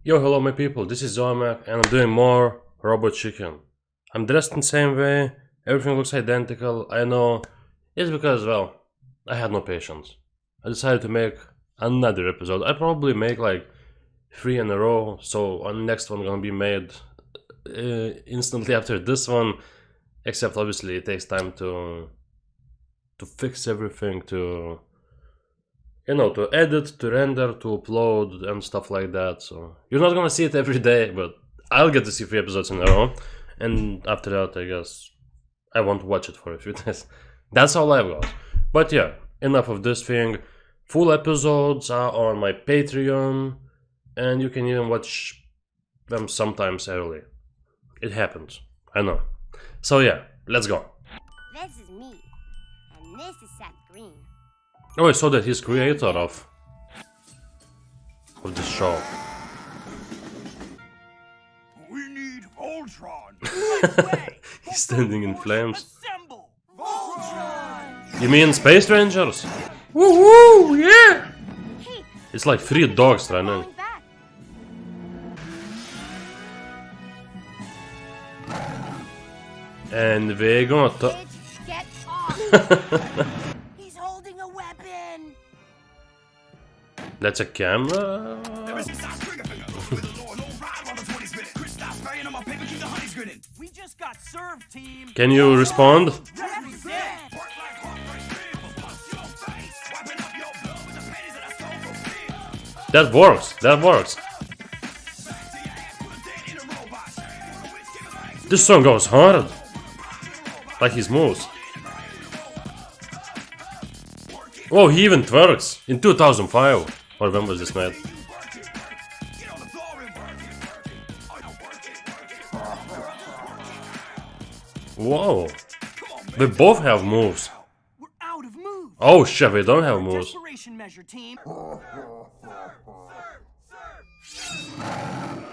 Yo, hello my people, this is Ziomek and I'm doing more Robot Chicken. I'm dressed in the same way, everything looks identical, I know. It's because, well, I had no patience. I decided to make another episode. I probably make like 3 in a row, so on the next one gonna be made instantly after this one. Except obviously it takes time to fix everything, to to edit, to render, to upload and stuff like that. So you're not gonna see it every day, but I'll get to see 3 episodes in a row. And after that, I guess I won't watch it for a few days. That's how life goes. But yeah, enough of this thing. Full episodes are on my Patreon, and you can even watch them sometimes early. It happens, I know. So yeah, let's go. This is me, and this is Seth Green. Oh, I saw that he's creator of this show. We need Voltron. He's standing in flames. Assemble. Voltron. You mean Space Rangers? Woohoo! Yeah! Hey, It's like 3 dogs running. going back. And we're gonna Bitch, get off. He's holding a weapon. That's a camera? We just got served, team. Can you respond? Represent. That works, that works. This song goes hard. Like his moves. Oh, he even twerks. In 2005. Or when was this made? Whoa. They both have moves. We're out of moves. Oh shit, they don't have moves. Desperation measure, team.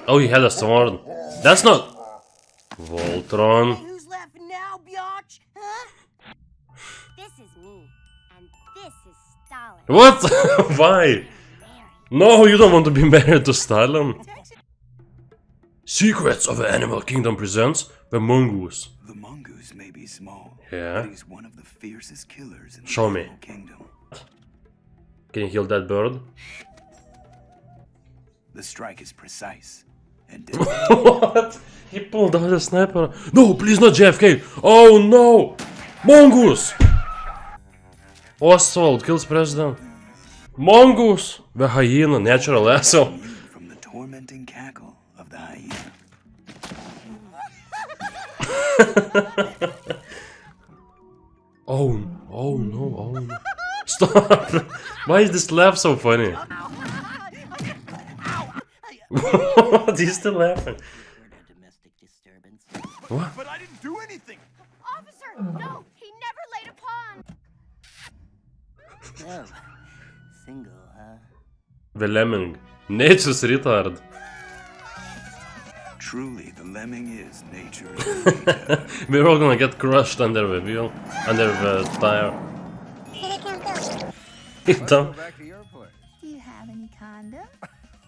Oh, he had a sword. That's not... Voltron. Who's left now, biatch? Huh? This is me, and this is Stalin. What? Why? No, you don't want to be married to Stalin. Secrets of the Animal Kingdom presents the Mongoose. The mongoose may be small, Yeah. but he's one of the fiercest killers in the Show me. animal kingdom. Can you heal that bird? The strike is precise and What? He pulled out a sniper. No, please not JFK. Oh no! Mongoose! Oswald kills president. Mongoose! The hyena, natural asshole. from the tormenting cackle of the hyena. Oh no, oh no. Stop! Why is this laugh so funny? What? He's still laughing. Domestic disturbance. What? But I didn't do anything. Officer, no, he never laid a pawn. Oh, single, huh? The lemming. Nature's retard. Truly, the lemming is nature's We're all gonna get crushed under the wheel, under the tire. Don't- Back to your place. Do you have any condoms?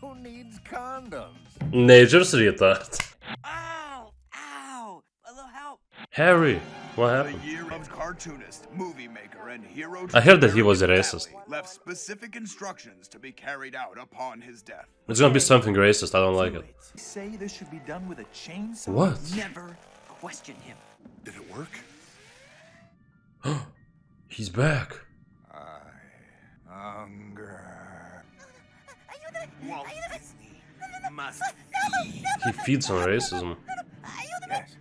Who needs condoms? Nature's retard. Ow! Ow! A little help. Harry, what The happened? year of cartoonist, movie maker, and hero. I heard that he was a racist. Left specific instructions to be carried out upon his death. It's gonna be something racist, I don't like it. Say this should be done with a chainsaw. What? Never question him. Did it work? He's back. Hunger. Walt Disney must He feeds on racism. Yes.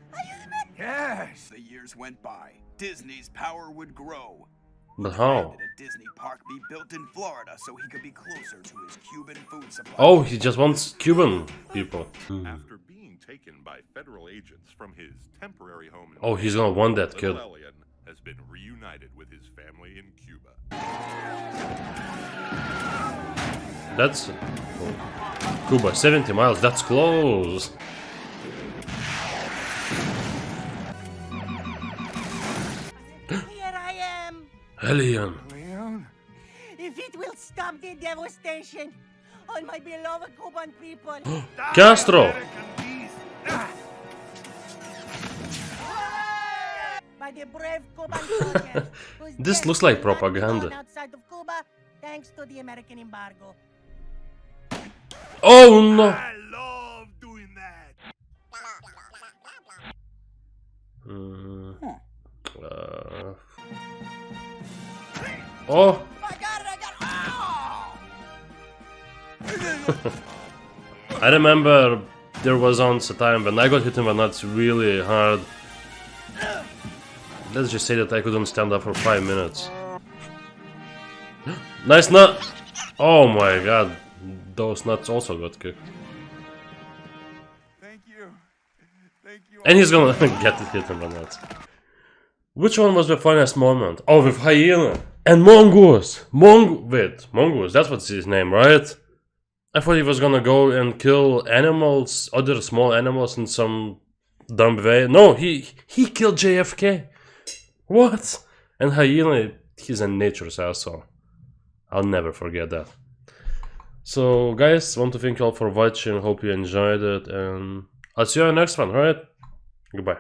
Yes. The years went by. Disney's power would grow. But how? Did a Disney park be built in Florida so he could be closer to his Cuban food supply? Oh, he just wants Cuban people. After being taken by federal agents from his temporary home in Oh, he's gonna want that little kid. alien has been reunited with his family in Cuba. That's... oh. Cuba, 70 miles, that's close. Here I am. Alien. Leon? If it will stop the devastation, all my beloved Cuban people. Castro! By the brave Cuban soldiers. whose This deaths looks like will not be known propaganda. Outside of Cuba, thanks to the American embargo. Oh no! I love doing that. Oh! I got it, I remember there was once a time when I got hit in the nuts really hard. Let's just say that I couldn't stand up for 5 minutes. Nice nut! Oh my god, those nuts also got kicked. Thank you. Thank you. And he's gonna get hit in the nuts. Which one was the funniest moment? Oh, with Hyena and Mongoose! Wait, Mongoose, that's what's his name, right? I thought he was gonna go and kill animals, other small animals in some dumb way. No, he killed JFK. What? And Hyena, he's a nature's asshole. I'll never forget that. So, guys, want to thank you all for watching. Hope you enjoyed it, and I'll see you on the next one, alright? Goodbye.